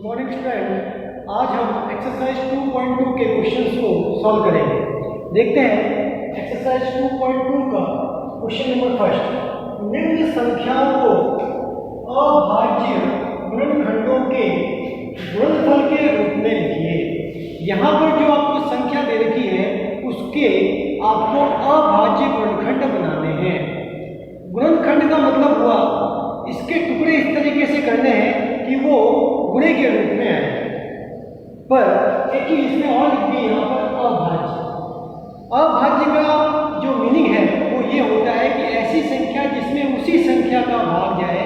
Morning student, आज हम exercise 2.2 के क्वेश्चंस को सॉल्व करेंगे। देखते हैं एक्सरसाइज 2.2 का क्वेश्चन नंबर फर्स्ट। निम्न संख्याओं को अभाज्य गुणनखंडों के गुणनफल के रूप में लिखिए। यहाँ पर जो आपको संख्या दे रखी है उसके आपको अभाज्य गुणनखंड बनाने हैं। गुणनखंड का मतलब हुआ इसके टुकड़े इस तरीके से करने हैं कि वो गुणे के रूप में आए। पर एक चीज इसमें और लिख दी यहाँ पर अभाज्य। अभाज्य का जो मीनिंग है वो ये होता है कि ऐसी संख्या जिसमें उसी संख्या का भाग जाए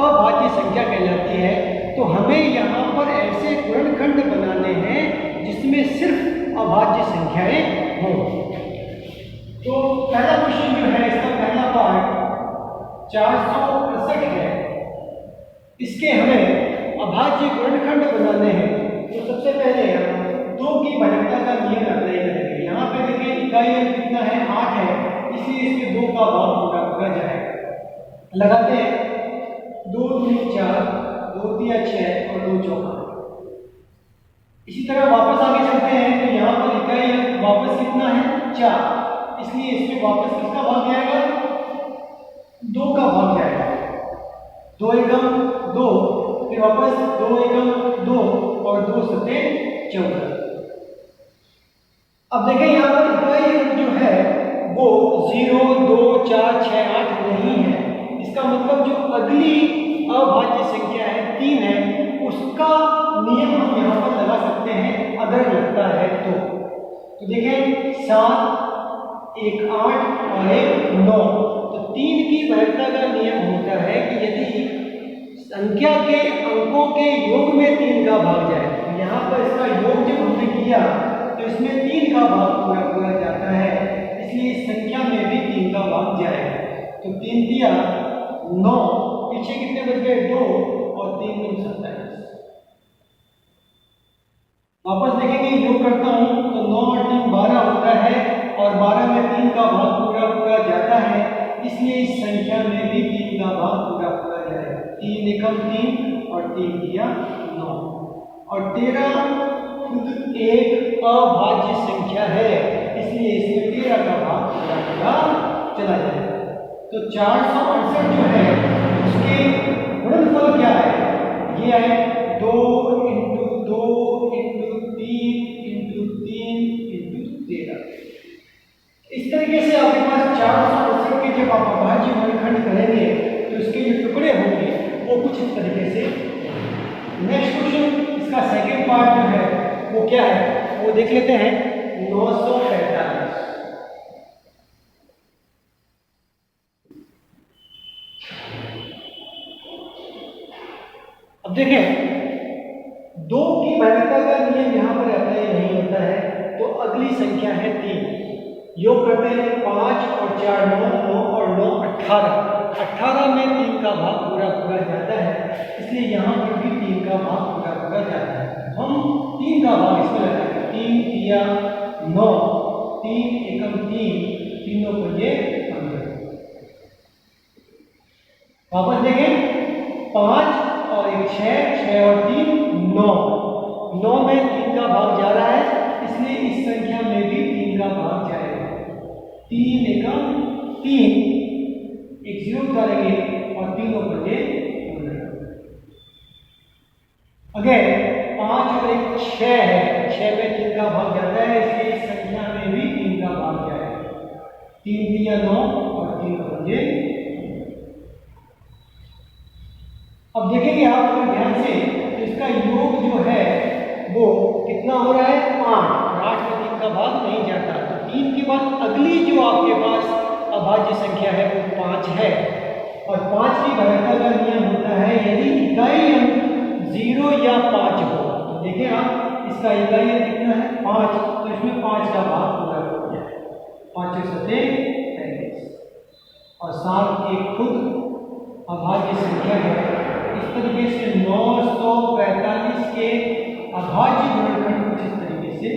अभाज्य संख्या कहलाती है। तो हमें यहाँ पर ऐसे गुणनखंड बनाने हैं जिसमें सिर्फ अभाज्य संख्याएं हों। तो पहला क्वेश्चन जो है इसका पहला पार्ट 468 है। इसके हमें अभाज्य गुणनखंड बनाने हैं। तो सबसे पहले हम 2 की भाज्यता का नियम अप्लाई करेंगे। यहाँ पे देखिए इकाई कितना है 8 है, इसलिए इसमें 2 का भाग पूरा जाएगा। लगाते हैं 2 दूनी 4, 2 तिया 6 और 2 चौका। इसी तरह वापस आगे चलते हैं तो यहाँ पर इकाई वापस कितना है 4, इसलिए इसमें वापस किसका भाग जाएगा 2 का भाग जाएगा। 2 एकम 2, फिर वापस 2 एकम 2 और 2 सत्ते 14। अब देखें यहाँ पर इकाई जो है वो 0, 2, 4, 6, 8 नहीं है। इसका मतलब जो अगली अभाज्य संख्या है 3 है, उसका नियम हम यहाँ पर लगा सकते हैं अगर लगता है तो देखें 7, एक 8 और एक 9। तो 3 की वैधता का नियम होता है कि यदि संख्या के अंकों के योग में 3 का भाग जाए, तो यहाँ पर इसका योग जब हमने किया तो इसमें 3 का भाग पूरा जाता है, इसलिए इस संख्या में भी 3 का भाग जाएगा। तो 3 दिया 9, पीछे कितने बच गए 2 और 3 दूनी 27। वापस देखेंगे योग करता हूं तो 9 और 3 12 होता है और 12 में 3 का भाग पूरा जाता है, इसलिए इस संख्या में भी 3 का भाग पूरा जाएगा। 3 एकम 3 और 3 दिया 9 और 13 खुद एक अभाज्य संख्या है, इसलिए इसमें 13 का भाग पूरा चला जाएगा। तो 468 जो है उसके गुणनफल क्या है, ये है 2 × 2 × 3 × 3 × 13। इस तरीके से आपके पास 468 के जब आप अभाज्य गुणनखंड करेंगे तो इसके जो टुकड़े होंगे वो कुछ इस तरीके से। नेक्स्ट क्वेश्चन इसका सेकंड पार्ट जो है वो क्या है वो देख लेते हैं 945। अब देखें 2 की वैधता का नियम यहाँ पर अप्लाई नहीं होता है, तो अगली संख्या है 3। योग करते हैं 5 और 4 9, 9 और 9 18। 18 में 3 का भाग पूरा जाता है, इसलिए यहाँ पर भी 3 का भाग पूरा जाता है। हम 3 का भाग इसमें लगाएंगे। 3 तिया 9, 3 एकम 3, 3 को ये 15। वापस देखें 5 और 1 6 और 3 9। 9 में 3 का भाग जा रहा है, इसलिए इस संख्या में भी 3 का भाग जाएगा। 3 एकम 3, एक 0 उतारेंगे और 3 पर ये 15। अगर 5 और 1 6 है, 6 में 3 का भाग जाता है, इसलिए इस संख्या में भी 3 का भाग जाएगा। 3 दिया 9 और 3 पर ये। अब देखेंगे आप अगर ध्यान से तो इसका योग जो है वो कितना हो रहा है 8 और 8 में 3 का भाग नहीं जाता। तो 3 के बाद अगली जो आपके पास अभाज्य संख्या है वो 5 है और 5 की वैधता का नियम होता है यदि इकाई अंक 0 या 5 हो। तो देखें आप इसका इकाई अंक कितना है 5, तो इसमें 5 का भाग पूरा हो जाए। 5 सत्ते 35 और 7 एक खुद अभाज्य संख्या है। इस तरीके से 945 के अभाज्य गुणनखंड कुछ इस तरीके से।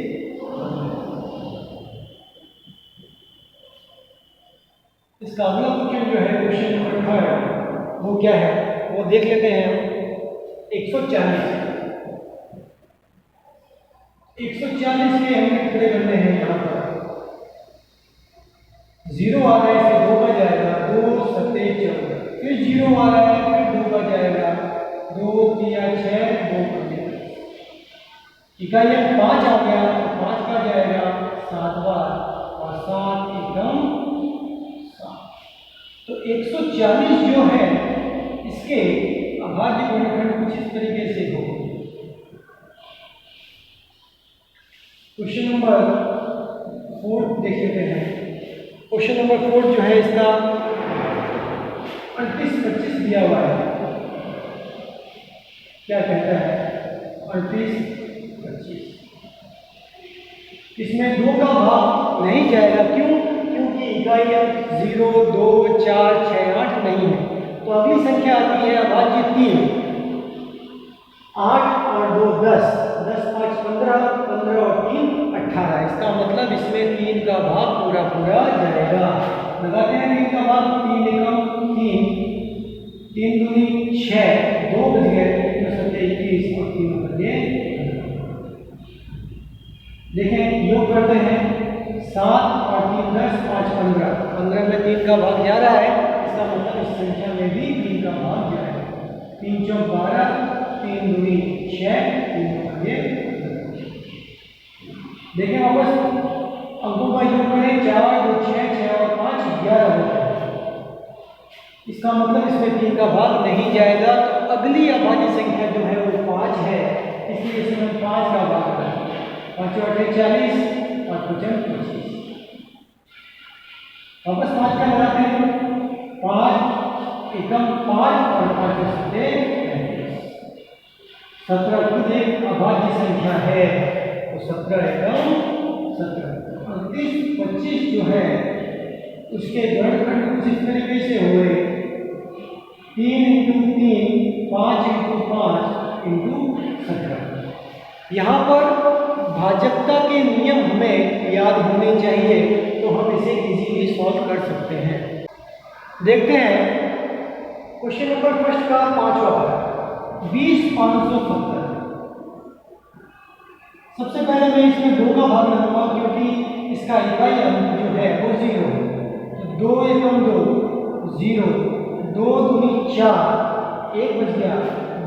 इसका अगला क्वेश्चन जो है क्वेश्चन नंबर 3 वो क्या है वो देख लेते हैं। 140 140 के हमने टुकड़े करने हैं यहाँ पर। 0 आ रहा है, इससे 2 का जाएगा, 2 7 14, फिर 0 आ रहा है, फिर 2 का जाएगा, 2 3 6, 2 5। इकाई 5 आ गया तो 5 का जाएगा 7 बार और 7 एकम 7। तो 140 जो है इसके अभाज्य गुणनखंड कुछ इस तरीके से हो। क्वेश्चन नंबर 4 देख लेते हैं। क्वेश्चन नंबर 4 जो है इसका 38-25 दिया हुआ है। क्या कहता है? 38-25। इसमें 2 का भाग नहीं जाएगा, क्यों? क्योंकि इकाई 0 2 4 6 8 नहीं है। तो अगली संख्या आती है अभाज्य 3। 8 और 2 10, 10 5 15, 15 और 3 18। इसका मतलब इसमें 3 का भाग पूरा पूरा जाएगा। लगाते हैं 3 का भाग। 3 एकम 3, 3 दूनी 6, 2 बज गए, 3 7 21 और 3 बजे। देखें योग करते हैं। 7 और 3 10, 5 15, 15 में 3 का भाग जा रहा है। इसका मतलब इस संख्या में भी 3 का भाग जाएगा। 3 चौक 12, 3 दूनी 6, 3 बजे। देखें वापस अंकों का योग करें। 4 2 6 6 और 5 11 होता है। इसका मतलब इसमें 3 का भाग नहीं जाएगा। तो अगली अभाज्य संख्या जो है वो 5 है, इसलिए इसमें 5 का भाग करें। 5 और 8 40 और 5 25। वापस 5 का लगाते हैं। 5 एकम 5 और 5 7 17 खुद एक अभाज्य संख्या है। तो 17 एकम 17। 38-25 जो है उसके गुणनखंड कुछ इस तरीके से हुए। 3 × 3 5 × 5 × 17। यहाँ पर भाजकता के नियम हमें याद होने चाहिए, तो हम इसे इजीली सॉल्व कर सकते हैं। देखते हैं क्वेश्चन नंबर फर्स्ट का 5वां भाग 20 570। सबसे पहले मैं इसमें 2 का भाग लगाऊंगा, क्योंकि इसका इकाई अंक जो है वो 0 है। तो 2 एकम 2 0, 2 दूनी 4, 1 बच गया,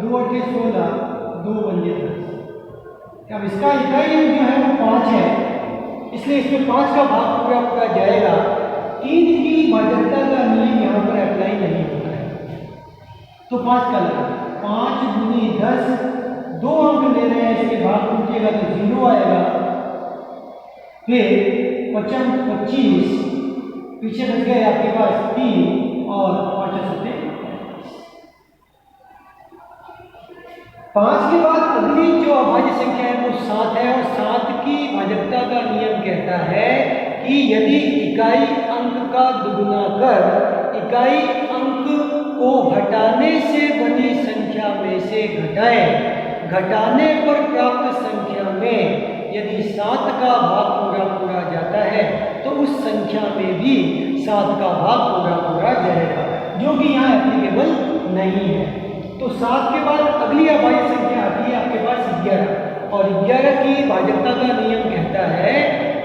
2 8 16, 2 पंजे 10। अब इसका इकाई अंक जो है वो 5 है, इसलिए इसमें 5 का भाग पूरा पूरा जाएगा। 3 की भाजकता का नियम यहाँ पर अप्लाई नहीं होता है, तो 5 का लगा। 5 दूनी 10, 2 अंक ले रहे हैं, इसके भाग पूछिएगा तो 0 आएगा। फिर 5 25, पीछे बच गए आपके पास 3 और 5 7 5 के बाद अगली जो अभाज्य संख्या है वो 7 है। और 7 की भाजकता का नियम कहता है कि यदि इकाई अंक का दुगुना कर इकाई अंक को घटाने से बनी संख्या में से घटाएं, घटाने पर प्राप्त संख्या में यदि 7 का भाग पूरा पूरा जाता है तो उस संख्या में भी 7 का भाग पूरा पूरा जाएगा, जो कि यहाँ एप्लीकेबल नहीं है। तो 7 के बाद अगली अभाज्य संख्या आती है आपके पास 11। और 11 की भाजकता का नियम कहता है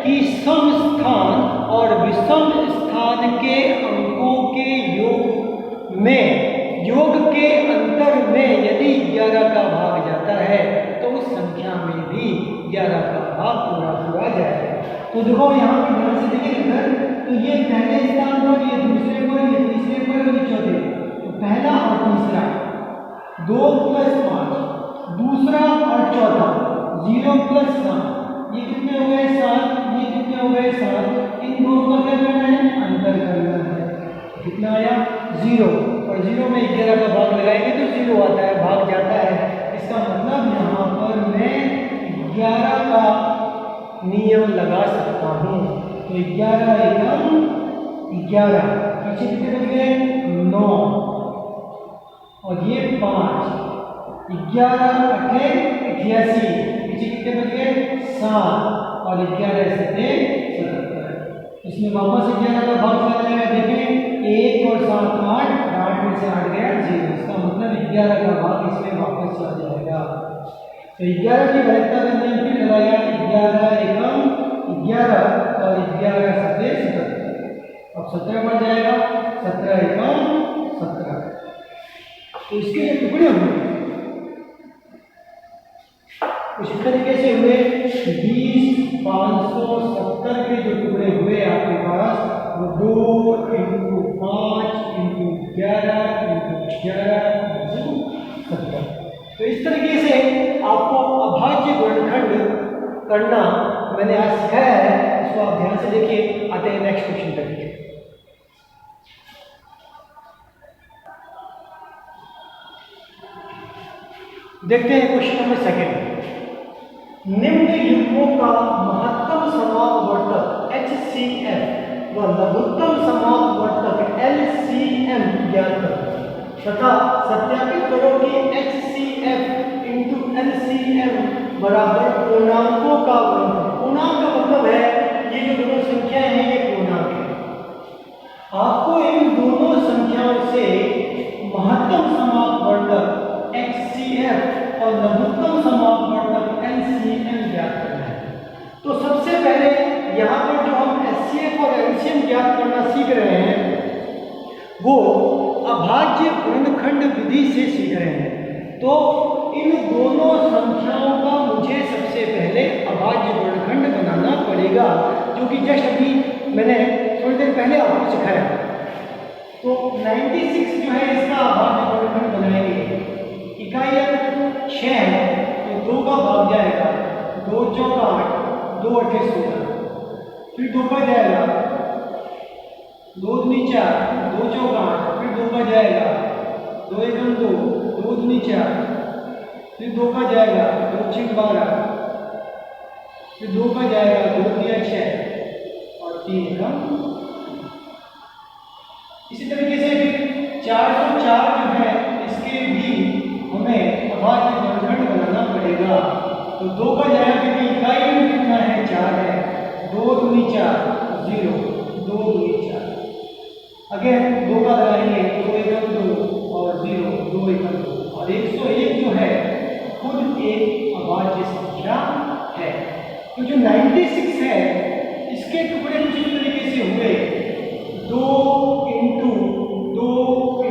कि सम स्थान और विषम स्थान के अंकों के योग में योग के अंतर में यदि 11 का भाग जाता है तो उस संख्या में भी 11 का भाग पूरा पूरा जाएगा। तो देखो यहाँ पे ध्यान से देखिए इधर, तो ये पहले स्थान पर, ये दूसरे पर, ये तीसरे पर और ये चौथे। तो पहला और तीसरा 2 + 5, दूसरा और चौथा 0 + 7, ये कितने हो गए 7, ये कितने हो गए 7। इन दोनों का क्या करना है? अंतर करना है। कितना आया? 0। और 0 में 11 का भाग लगाएंगे तो 0 आता है, भाग जाता है। इसका मतलब यहाँ पर मैं 11 का नियम लगा सकता हूँ। तो 11 एकम 11, पीछे कितने बच गए? 9 और ये 5, 11 8 88, पीछे कितने बच गए? 7 और 11 7 77। इसमें वापस 11 का भाग चला जाएगा। देखें 1 और 7 8, 8 में से 8 गया 0। इसका मतलब 11 का भाग इसमें वापस चला जाएगा। तो 11 की भाज्यता करने में फिर लगाया 11 एकम 11 और 11 सत्ते 77। अब 17 बढ़ जाएगा 17 एकम 17। तो इसके जो टुकड़े हुए कुछ इस तरीके से हुए 20 570 के जो टुकड़े हुए आपके पास वो 2 × 5 × 11 × 11 × 70। तो इस तरीके से आपको अभाज्य गुणनखंड करना मैंने आज सिखाया है। इसको आप ध्यान से देखिए। आते हैं नेक्स्ट क्वेश्चन तक। देखते हैं क्वेश्चन नंबर 2। निम्न युग्मों का महत्तम समापवर्तक HCF व लघुत्तम समापवर्तक LCM ज्ञात करो तथा सत्यापित करो कि HCF × LCM बराबर पूर्णांकों का वर्ग। पूर्णांक का मतलब है ये जो दोनों संख्याएं हैं ये पूर्णांक है। आपको इन दोनों संख्याओं से महत्तम समापवर्तक HCF और लघुत्तम समापवर्तक LCM ज्ञात करना है। तो सबसे पहले यहाँ पर जो हम HCF और LCM ज्ञात करना सीख रहे हैं वो अभाज्य गुणनखंड विधि से सीख रहे हैं। तो इन दोनों संख्याओं का मुझे सबसे पहले अभाज्य गुणनखंड बनाना पड़ेगा, जो कि जस्ट अभी मैंने थोड़ी देर पहले आपको सिखाया। तो 96 जो है इसका अभाज्य गुणनखंड बनाएंगे। इकाई 6 है तो 2 का भाग जाएगा 2 चौका 8 2 अट्ठे 16। फिर 2 का जाएगा 2 दूनी 4 2 चौका 8। फिर 2 का जाएगा 2 एकम 2 2 दूनी 4। फिर 2 का जाएगा 2 छीक 12। फिर 2 का जाएगा 2 तिया 6 और 3 एकम। इसी तरीके से फिर 404 जो है इसके भी हमें अभाज्य गुणनखंड बनाना पड़ेगा। तो 2 का जाएगा क्योंकि इकाई में कितना है 4 है 2 दूनी 4 0 2 दूनी 4। अगेन 2 का लगाएंगे 2 एकम 2 और 0 2 एकम 2 और 101 जो है खुद एक अभाज्य संख्या है। तो जो 96 है इसके टुकड़े कुछ इस तरीके से हुए 2 × 2 ×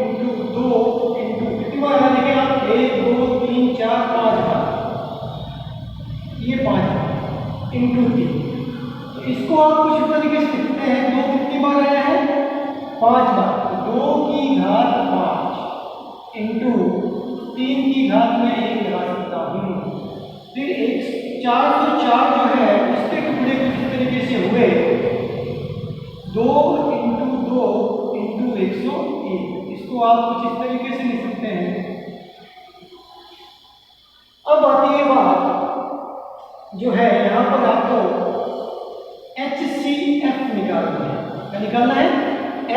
2 × कितनी बार है देखिए आप 1 2 3 4 5 बार, ये 5 × 3। तो इसको आप कुछ इस तरीके से लिखते हैं 2 कितनी बार आया है 5 बार। 2 की घात 5 × 3 की घात में 1 लगा सकता हूँ। फिर 404 जो है उसके टुकड़े कुछ इस तरीके से हुए 2 × 2 × 101। इसको आप कुछ इस तरीके से लिख सकते हैं। अब आती है बात जो है यहाँ पर आपको HCF निकालना है। क्या निकालना है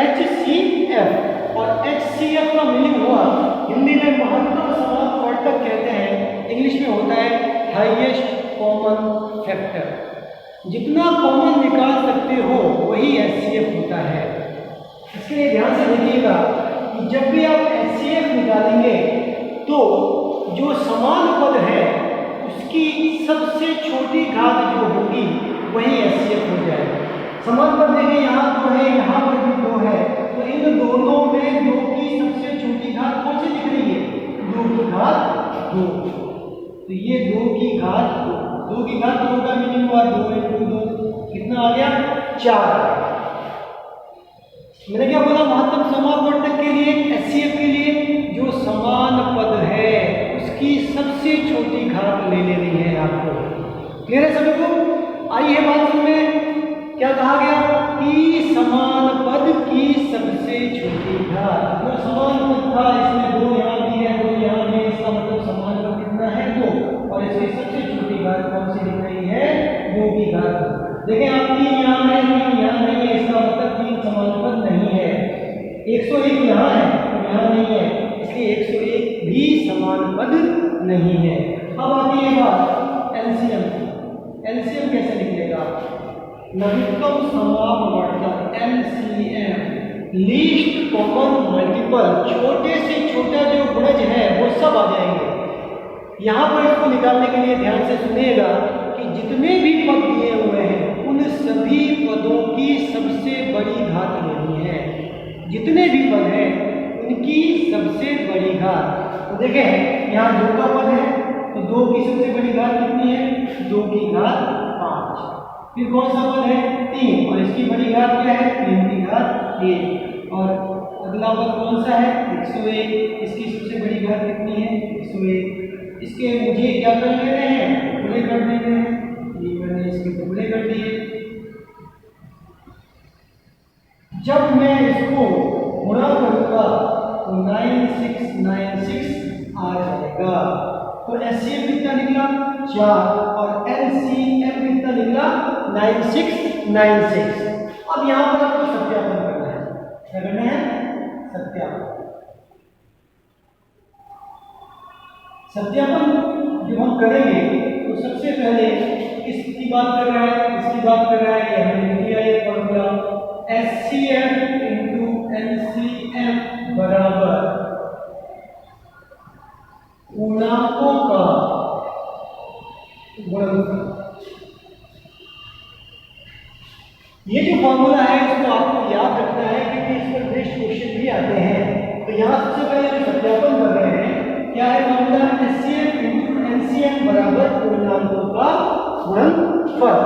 HCF। और HCF का मीनिंग हुआ हिंदी में महत्तम समापवर्तक कहते हैं, इंग्लिश में होता है हाईएस्ट कॉमन फैक्टर। जितना कॉमन निकाल सकते हो वही HCF होता है। इसके लिए ध्यान से देखिएगा कि जब भी आप HCF निकालेंगे तो जो समान पद है उसकी सबसे छोटी घात जो होगी वही HCF हो जाएगा। समान पद देखिए यहाँ 2 है यहाँ पर भी 2 है तो इन दोनों में 2 की सबसे छोटी घात कौन सी दिख रही है 2 की घात 2। तो ये 2 की घात 2 की घात 2 का मीनिंग हुआ 2 × 2 कितना आ गया 4। मैंने क्या बोला महत्तम समापवर्तक के लिए HCF के लिए जो समान पद है उसकी सबसे छोटी घात ले लेनी है आपको। क्लियर है सभी को? आई है बात में क्या कहा गया कि समान पद की सबसे छोटी घात। जो समान पद था इसमें 2 यहाँ भी है 2 यहाँ भी, इसका मतलब समान पद कितना है 2 और इसकी सबसे छोटी घात कौन सी दिख रही है 2 की घात। देखें आप 3 यहाँ है 3 यहाँ नहीं है, इसका मतलब 3 समान पद नहीं है। 101 यहाँ है तो यहाँ नहीं है, इसलिए 101 भी समान पद नहीं है। अब आती है बात LCM। LCM कैसे निकलेगा? लघुत्तम समापवर्तक LCM लीस्ट कॉमन मल्टीपल, छोटे से छोटा जो गुणज है वो सब आ जाएंगे। यहाँ पर इसको निकालने के लिए ध्यान से सुनिएगा कि जितने भी पद दिए हुए हैं उन सभी पदों की सबसे बड़ी घात लेनी है। जितने भी पद हैं उनकी सबसे बड़ी घात। तो देखें यहाँ 2 का पद है तो 2 की सबसे बड़ी घात कितनी है? 2 की घात 5। फिर कौन सा पद है? 3 और इसकी बड़ी घात क्या है? 3 की घात 1। और अगला पद कौन सा है? 101। इसकी सबसे बड़ी घात कितनी है? 101। इसके मुझे क्या कर लेने हैं? टुकड़े कर देने हैं। ये मैंने इसके टुकड़े कर दिए। जब मैं इसको गुणा करूंगा तो 9696 आ जाएगा। तो एचसीएम कितना निकला? 4 और एलसीएम कितना निकला? 9696। अब यहां पर आपको सत्यापन करना है। क्या करना है? सत्यापन। सत्यापन जब हम करेंगे तो सबसे पहले किसकी बात कर रहा है? इसकी बात कर रहा है कि हमने लिख लिया ये फॉर्मूला HCF इंटू LCM बराबर पूर्णांकों का गुणनफल। ये जो फॉर्मूला है इसको आपको याद रखना है क्योंकि इस पर बेस्ड क्वेश्चन भी आते हैं। तो यहाँ सबसे पहले जो सत्यापन कर रहे हैं क्या है? फॉर्मूला HCF इंटू LCM बराबर पूर्णांकों का गुणनफल।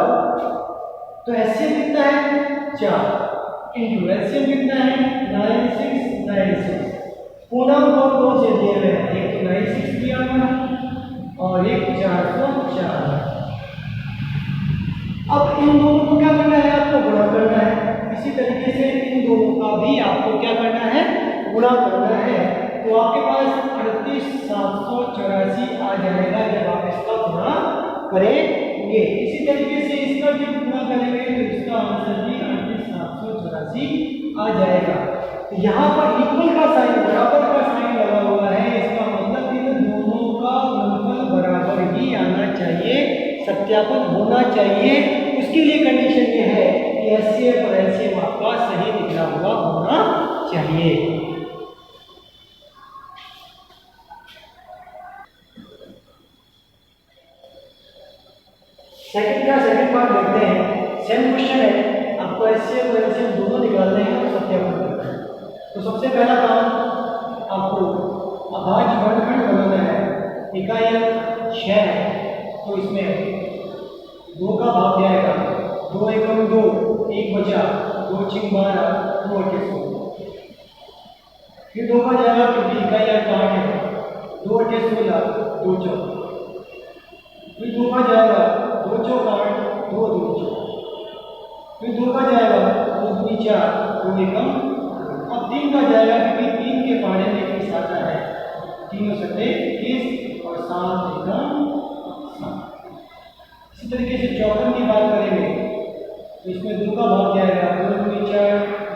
तो HCF कितना है? 4 इंटू LCM कितना है? 9696। पूर्णांक कौन से दिए हुए हैं? एक तो 96 दिया हुआ और एक 404। अब इन दोनों को क्या करना है? आपको गुणा करना है। इसी तरीके से इन दोनों का भी आपको क्या करना है? गुणा करना है। तो आपके पास 38784 आ जाएगा जब आप इसका गुणा करेंगे। इसी तरीके से इसका जब गुणा करेंगे तो इसका आंसर भी 38784 आ जाएगा। तो यहाँ पर इक्वल का साइन, बराबर का साइन लगा हुआ है। इसका मतलब इन दोनों का गुणनफल बराबर ही आना चाहिए, सत्यापन होना चाहिए। उसके लिए कंडीशन ये है कि HCF और LCM आपका सही निकला हुआ होना चाहिए। सेकंड पार्ट देखते हैं। सेम क्वेश्चन है, आपको HCF और LCM दोनों निकालने हैं और सत्यापन करना है। तो सबसे पहला काम आपको अभाज्य वर्गखंड बनाना है। इकाई 6 है तो इसमें 2 का भाग जाएगा। 2 एकम 2, 1 बचा, 2 छिंग 12, 2 अठे 16। फिर 2 का जाएगा क्योंकि इकाई 8 है। 2 अठे 16, 2 14। फिर 2 का जाएगा 2 चौक 8, 2 2 14। फिर 2 का जाएगा 2 2 4, 2 एकम। अब 3 का जाएगा क्योंकि 3 के पाड़े में 21 आता है। 3 सत्ते 21 और 7 एकम 7। इसी तरीके से चौकन की बात करेंगे तो इसमें 2 का भाग जाएगा। 2 2 4,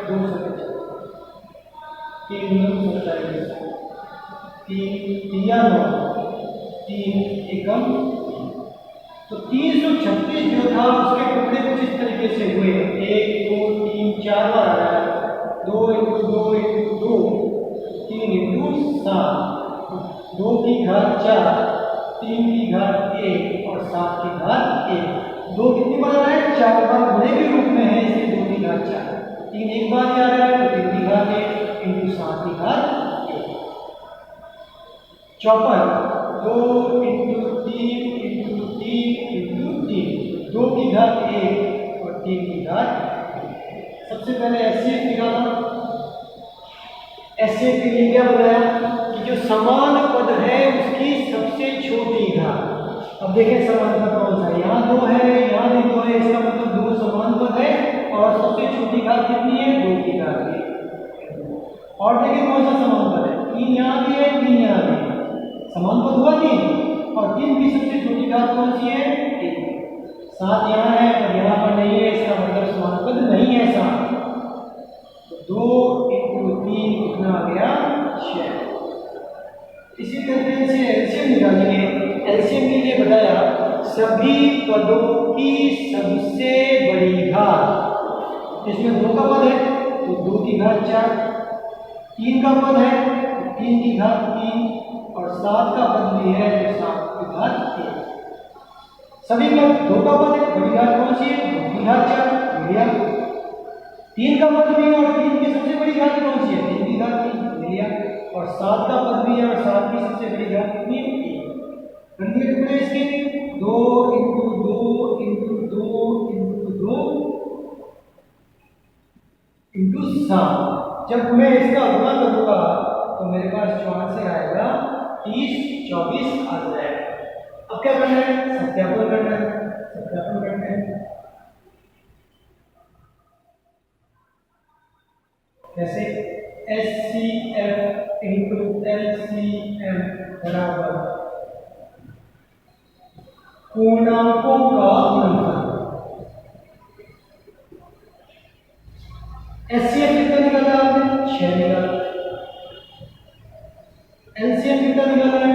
2 7 3 9 27, 3 3 9, 3 एकम। तो 336 जो था उसके टुकड़े कुछ इस तरीके से हुए। 1 2 3 4 बार आ रहा है। 2 इंटू 2 इंटू 2, 3 इंटू 7, 2 की घात 4, 3 की घात 1 और 7 की घात 1। 2 कितनी बार आ रहा है? 4 बार गुणे के रूप में है, इसलिए 2 की घात 4। 3 एक बार आ रहा है तो 3 की घात 1 इंटू 7 की घात 1। 54 2 इंटू 3 इंटू 3 इंटू 3, 2 की घात 1 और 3 की घात 1। सबसे पहले HCF निकाला। HCF के लिए क्या बनाया कि जो समान पद है उसकी सबसे छोटी घात। अब देखें समान पद कौन सा है? यहाँ 2 है, यहाँ भी 2 है, इसका मतलब 2 समान पद है और सबसे छोटी घात कितनी है? 2 की घात 1। और देखें कौन सा समान पद है? 3 यहाँ भी है, 3 यहाँ भी है। समान पद हुआ 3 और 3 की सबसे छोटी घात कौन सी है? 1। 7 यहाँ है और यहाँ पर नहीं है, इसका मतलब समान पद नहीं है 7। 2 इंटू 3 कितना आ गया? 6। इसी तरीके से एलसीएम निकालेंगे। एलसीएम के लिए बताया सभी पदों की सबसे बड़ी घात। इसमें 2 का पद है तो 2 की घात 4, 3 का पद है तो 3 की घात 3 और और 7 का पद भी है जो 7 की घात 1। सभी में 2 का पद है, बड़ी घात कौन सी है? 2 की घात 4 लिया। 3 का पद भी है और 3 की सबसे बड़ी घात कौन सी है? 3 की घात 3 लिया। और 7 का पद भी है और 7 की सबसे बड़ी घात कितनी है? 3। कर दिए टुकड़े इसके 2 × 2 × 2 × 2 × 7। जब मैं इसका गुणा करूंगा तो मेरे पास 4 से आएगा 30 24 आ जाएगा। अब क्या करना है? सत्यापन करना है। सत्यापन करते हैं कैसे? HCF × LCM बराबर पूर्णांकों का गुणनफल। HCF कितना निकाला आपने? 6 निकाला। LCM कितना निकाला है?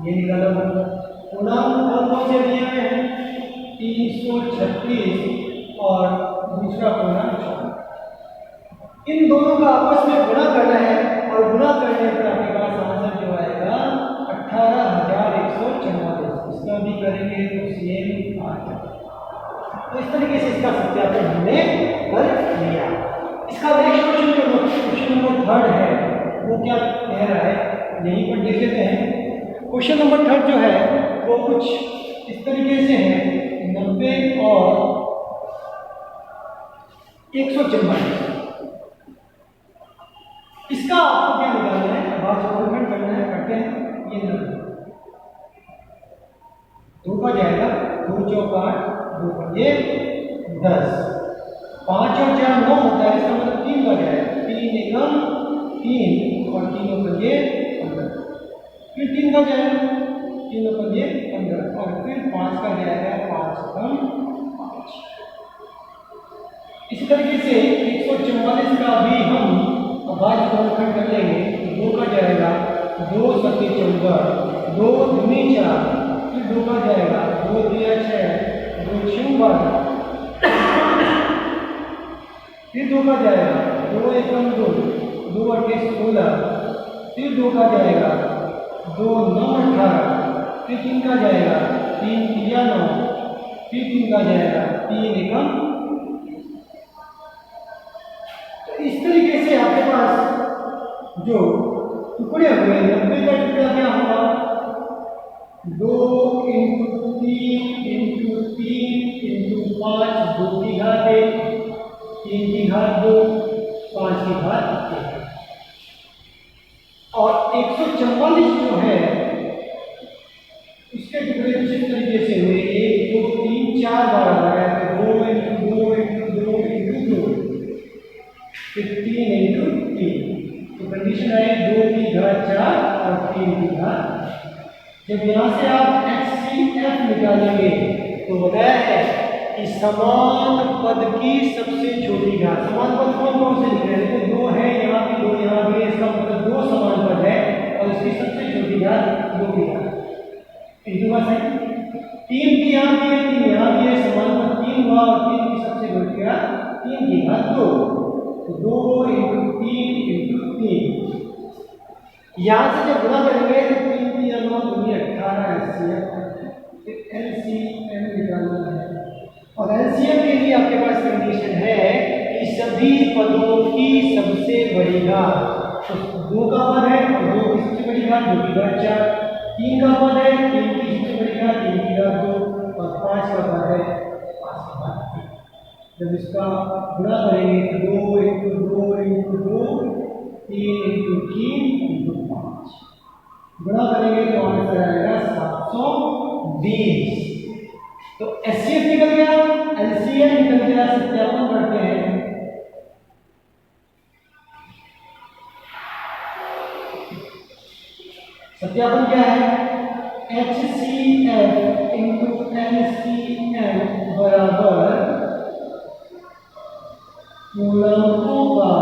ये निकाला होगा। पूर्णांक कौन से दिए हुए हैं? 336 और दूसरा पूर्णांक 4। इन दोनों का आपस में गुणा करना है और गुणा करने पर आपके पास आंसर जो आएगा 18,144। इसका भी करेंगे तो सेम आ जाएगा। तो इस तरीके से इसका सत्यापन हमने कर लिया। इसका नेक्स्ट क्वेश्चन नंबर 3 है, वो क्या कह रहा है यहीं पर देख लेते हैं। क्वेश्चन नंबर 3 जो है वो कुछ इस तरीके से है, 90 और 144। इसका आपको क्या निकालना है? भाज्यफल करना है। करते हैं ये 2 का जाएगा 2 चौक 8 2 पंजे 10 5 और 4 9 होता है। इसका मतलब 3 का जाएगा 3 एकम 3 और 3 पंजे 15। फिर 3 का जाएगा 3 पंजे 15 और फिर 5 का जाएगा 5 एकम 5। इसी तरीके से 144 का भी हम भाज्यफल कर लेंगे। 2 का जाएगा 2 सत्ते 14 2 दूनी 4 फिर 2 का जाएगा 2 दिया 6 2 6 12 फिर 2 का जाएगा 2 एकम 2 2 अट्ठे 16 फिर 2 का जाएगा 2 9 18 फिर 3 का जाएगा 3 3 9 फिर 3 का जाएगा 3 एकम। इस तरीके से आपके पास जो टुकड़े हुए 90 का टुकड़ा क्या होगा? 2 × 3 × 3 × 5 2 की घात 1 3 की घात 2 5 की घात 1। और 144 जो है इसके टुकड़े कुछ इस तरीके से हुए 1 2 3 4 बार आ रहा है। तो 2 × 2 × 2 × 2 फिर 3 × 3। तो कंडीशन है 2 की घात 4 और 3 की घात। जब यहाँ से आप HCF निकालेंगे तो बताया है कि समान पद की सबसे छोटी घात। समान पद कौन कौन से लिख रहे हैं? 2 है यहाँ भी 2 यहाँ भी, इसका मतलब 2 समान पद है और इसकी सबसे छोटी घात 2 की घात। इनके पास है 3 की यहाँ भी है 3 यहाँ भी है, समान पद 3 हुआ और 3 की सबसे छोटी घात 3 की घात 2। 2 × 3 × 3 यहाँ से जब गुणा करेंगे तो 3 3 9 2 18 LCM निकालना है। और LCM के लिए आपके पास कंडीशन है कि सभी पदों की सबसे बड़ी घात। तो 2 का पद है और 2 की सबसे बड़ी घात 2 की घात 4। 3 का पद है 3 की सबसे बड़ी घात 3 की घात 2 और 5 का पद है 5 की घात 3। जब इसका गुणा करेंगे तो 2 × 2 × 2 3 × 3 × 5 गुणा करेंगे तो आंसर आएगा 720। तो HCF निकल गया, LCM निकल गया। सत्यापन करते हैं। सत्यापन क्या है? HCF × LCM बराबर पूर्णांकों का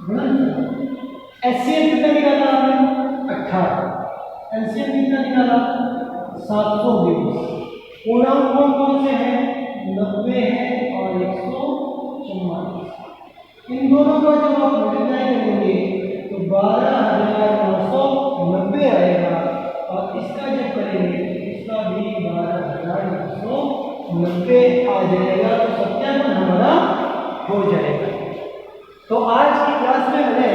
गुणनफल। HCF कितना निकाला आपने? 18। LCM कितना निकाला? 720। पूर्णांक कौन कौन से हैं? 90 है और 144। इन दोनों का जब आप मल्टीप्लाई करेंगे तो 12,990 आएगा, और इसका जब करेंगे इसका भी 12,990 आ जाएगा, तो सत्यापन हमारा हो जाएगा। तो आज की क्लास में मैंने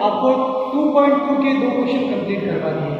आपको 2.2 के 2 क्वेश्चन कंप्लीट करवा दिए।